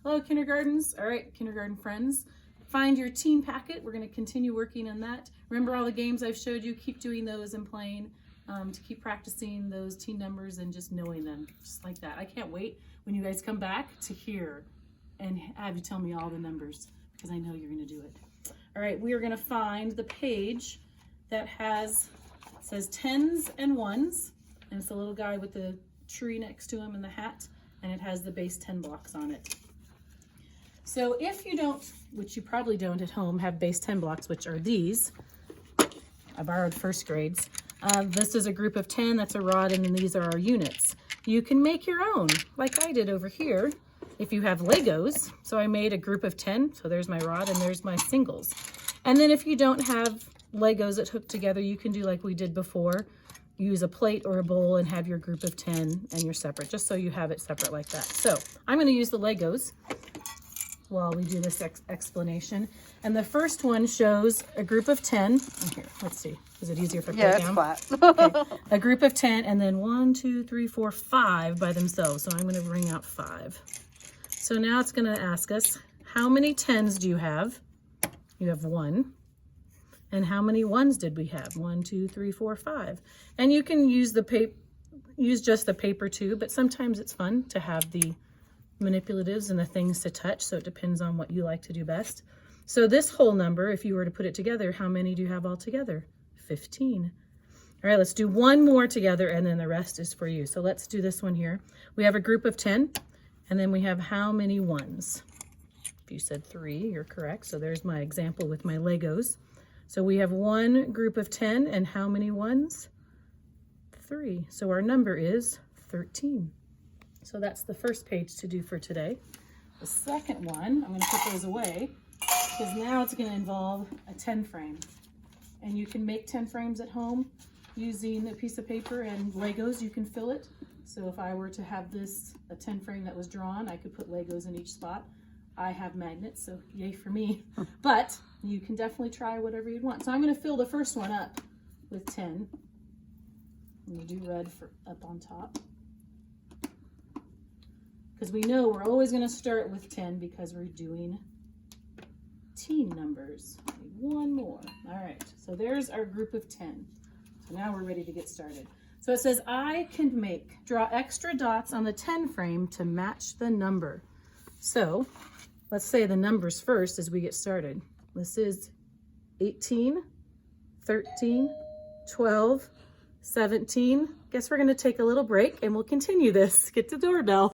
Hello, kindergartens. All right, kindergarten friends. Find your team packet. We're going to continue working on that. Remember all the games I've showed you? Keep doing those and playing to keep practicing those team numbers and just knowing them, just like that. I can't wait when you guys come back to hear and have you tell me all the numbers, because I know you're going to do it. All right, we are going to find the page that says tens and ones, and it's a little guy with the tree next to him and the hat, and it has the base 10 blocks on it. So if you don't, which you probably don't at home, have base 10 blocks, which are these, I borrowed first grades. This is a group of 10, that's a rod, and then these are our units. You can make your own, like I did over here, if you have Legos. So I made a group of 10, so there's my rod and there's my singles. And then if you don't have Legos that hook together, you can do like we did before. Use a plate or a bowl and have your group of 10 and you're separate, just so you have it separate like that. So I'm going to use the Legos while we do this explanation. And the first one shows a group of 10. Here, let's see. Is it easier if I put it down? Yeah, it's flat. Okay. A group of 10, and then 1, 2, 3, 4, 5 by themselves. So I'm going to bring out 5. So now it's going to ask us, how many 10s do you have? You have 1. And how many 1s did we have? 1, 2, 3, 4, 5. And you can use just the paper too, but sometimes it's fun to have the manipulatives and the things to touch, so it depends on what you like to do best. So this whole number, if you were to put it together, how many do you have all together? 15. All right, let's do one more together, and then the rest is for you. So let's do this one here. We have a group of 10, and then we have how many 1s? If you said 3, you're correct. So there's my example with my Legos. So we have one group of 10, and how many 1s? 3. So our number is 13. So that's the first page to do for today. The second one, I'm going to put those away, because now it's going to involve a 10 frame. And you can make 10 frames at home using a piece of paper and Legos. You can fill it. So if I were to have this, a 10 frame that was drawn, I could put Legos in each spot. I have magnets, so yay for me. But you can definitely try whatever you'd want. So I'm going to fill the first one up with 10. I'm going to do red for up on top, because we know we're always going to start with 10 because we're doing team numbers. One more. All right, so there's our group of 10. So now we're ready to get started. So it says, I can draw extra dots on the 10 frame to match the number. So let's say the numbers first as we get started. This is 18, 13, 12, 17. Guess we're going to take a little break and we'll continue this. Get the doorbell.